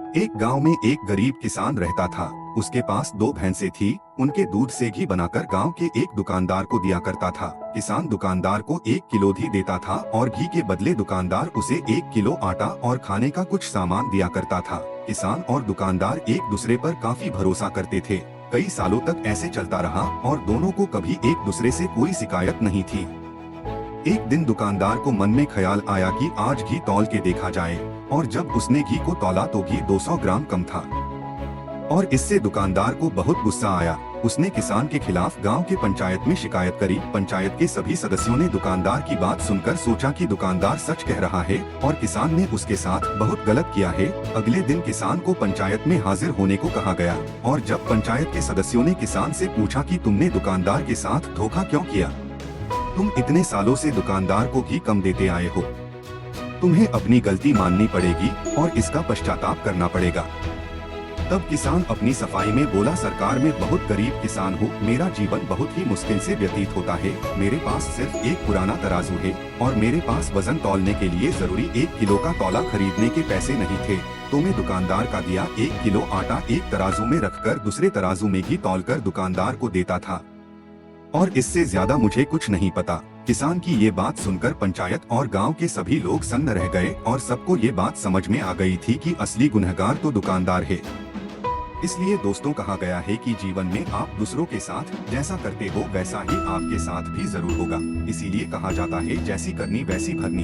एक गांव में एक गरीब किसान रहता था। उसके पास दो भैंसें थी। उनके दूध से घी बनाकर गांव के एक दुकानदार को दिया करता था। किसान दुकानदार को 1 किलो घी देता था और घी के बदले दुकानदार उसे 1 किलो आटा और खाने का कुछ सामान दिया करता था। किसान और दुकानदार एक दूसरे पर काफी भरोसा करते थे। कई सालों तक ऐसे चलता रहा और दोनों को कभी एक दूसरे से कोई शिकायत नहीं थी। एक दिन दुकानदार को मन में ख्याल आया कि आज घी तौल के देखा जाए, और जब उसने घी को तौला तो घी 200 ग्राम कम था और इससे दुकानदार को बहुत गुस्सा आया। उसने किसान के खिलाफ गांव के पंचायत में शिकायत करी। पंचायत के सभी सदस्यों ने दुकानदार की बात सुनकर सोचा कि दुकानदार सच कह रहा है और किसान ने उसके साथ बहुत गलत किया है। अगले दिन किसान को पंचायत में हाजिर होने को कहा गया और जब पंचायत के सदस्यों ने किसान से पूछा कि तुमने दुकानदार के साथ धोखा क्यों किया, तुम इतने सालों से दुकानदार को घी कम देते आए हो, तुम्हें अपनी गलती माननी पड़ेगी और इसका पश्चाताप करना पड़ेगा। तब किसान अपनी सफाई में बोला, सरकार मैं बहुत गरीब किसान हूँ, मेरा जीवन बहुत ही मुश्किल से व्यतीत होता है। मेरे पास सिर्फ एक पुराना तराजू है और मेरे पास वजन तौलने के लिए जरूरी 1 किलो का तौला खरीदने के पैसे नहीं थे, तो मैं दुकानदार का दिया 1 किलो आटा एक तराजू में रखकर दूसरे तराजू में घी तौलकर दुकानदार को देता था, और इससे ज्यादा मुझे कुछ नहीं पता। किसान की ये बात सुनकर पंचायत और गांव के सभी लोग सन्न रह गए और सबको ये बात समझ में आ गई थी कि असली गुनहगार तो दुकानदार है। इसलिए दोस्तों, कहा गया है कि जीवन में आप दूसरों के साथ जैसा करते हो वैसा ही आपके साथ भी जरूर होगा। इसीलिए कहा जाता है, जैसी करनी वैसी भरनी।